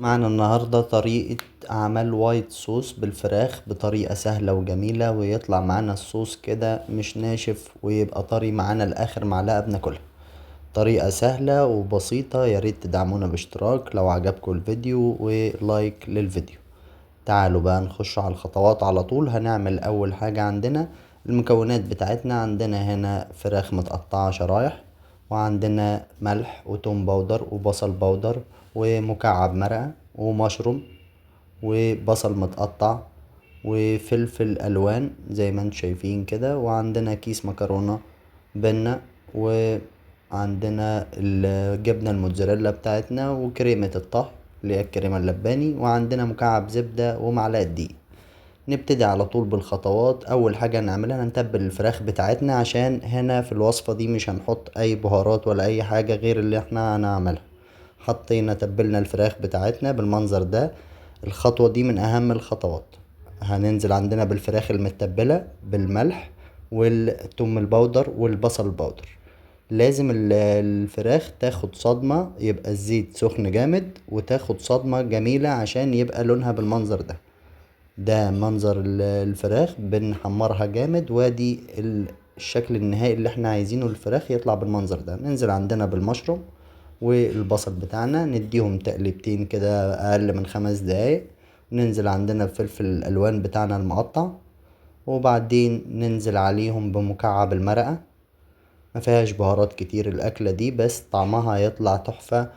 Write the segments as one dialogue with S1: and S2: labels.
S1: معنا النهاردة طريقة عمل وايت صوص بالفراخ بطريقة سهلة وجميلة، ويطلع معانا الصوص كده مش ناشف ويبقى طري معانا لآخر معلقة بناكلها. طريقة سهلة وبسيطة، ياريت تدعمونا باشتراك لو عجبكم الفيديو ولايك للفيديو. تعالوا بقى نخش على الخطوات على طول. هنعمل اول حاجة عندنا المكونات بتاعتنا. عندنا هنا فراخ متقطعة شرايح، وعندنا ملح وتوم باودر وبصل باودر ومكعب مرقة ومشروم وبصل متقطع وفلفل الوان زي ما انتم شايفين كده، وعندنا كيس مكرونة بنة، وعندنا الجبنة الموتزاريلا بتاعتنا وكريمة الطهي اللي هي الكريمة اللباني، وعندنا مكعب زبدة ومعلقة دقيق. نبتدي على طول بالخطوات. اول حاجة نعملها نتبل الفراخ بتاعتنا، عشان هنا في الوصفة دي مش هنحط اي بهارات ولا اي حاجة غير اللي احنا هنعملها. حطينا تبلنا الفراخ بتاعتنا بالمنظر ده. الخطوة دي من اهم الخطوات. هننزل عندنا بالفراخ المتبلة بالملح والثوم البودر والبصل البودر. لازم الفراخ تاخد صدمة، يبقى الزيت سخن جامد وتاخد صدمة جميلة عشان يبقى لونها بالمنظر ده. ده منظر الفراخ بنحمرها جامد، وادي الشكل النهائي اللي احنا عايزينه الفراخ يطلع بالمنظر ده. ننزل عندنا بالمشروم والبصل بتاعنا، نديهم تقليبتين كده اقل من 5 دقايق. ننزل عندنا بفلفل الالوان بتاعنا المقطع، وبعدين ننزل عليهم بمكعب المرقة. مفيهاش بهارات كتير الاكلة دي، بس طعمها هيطلع تحفة.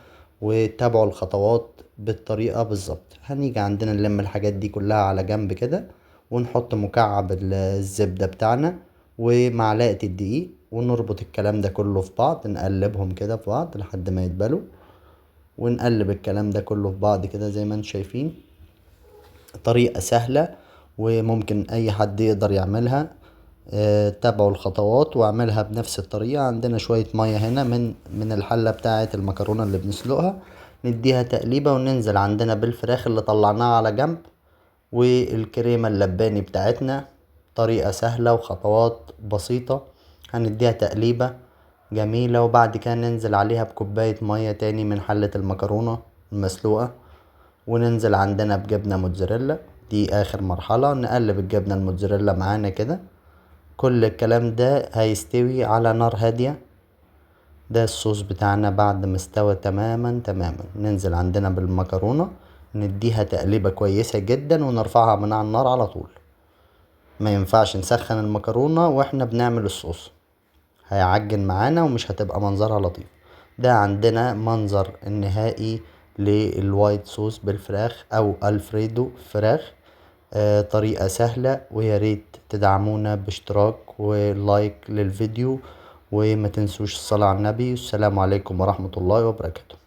S1: وتابعوا الخطوات بالطريقة بالظبط. هنيجي عندنا نلم الحاجات دي كلها على جنب كده، ونحط مكعب الزبدة بتاعنا ومعلقة الدقيق، ونربط الكلام ده كله في بعض. نقلبهم كده في بعض لحد ما يتبلوا، ونقلب الكلام ده كله في بعض كده زي ما انتم شايفين. طريقة سهلة وممكن اي حد يقدر يعملها. تابعوا الخطوات واعملها بنفس الطريقة. عندنا شوية مية هنا من الحلة بتاعة المكرونة اللي بنسلقها. نديها تقليبة وننزل عندنا بالفراخ اللي طلعناها على جنب والكريمة اللباني بتاعتنا. طريقة سهلة وخطوات بسيطة. هنديها تقليبة جميلة، وبعد كده ننزل عليها بكوباية مية تاني من حلة المكرونة المسلوقة، وننزل عندنا بجبنة موتزاريلا. دي اخر مرحلة. نقلب الجبنة الموتزاريلا معانا كده. كل الكلام ده هيستوي على نار هادية. ده الصوص بتاعنا بعد ما استوى تماما تماما. ننزل عندنا بالمكرونة، نديها تقليبة كويسة جدا ونرفعها من على النار على طول. ما ينفعش نسخن المكرونة واحنا بنعمل الصوص، هيعجن معانا ومش هتبقى منظرها لطيف. ده عندنا منظر النهائي للوايت صوص بالفراخ او الفريدو فراخ. طريقة سهلة، وياريت تدعمونا باشتراك ولايك للفيديو، وما تنسوش الصلاة على النبي. والسلام عليكم ورحمة الله وبركاته.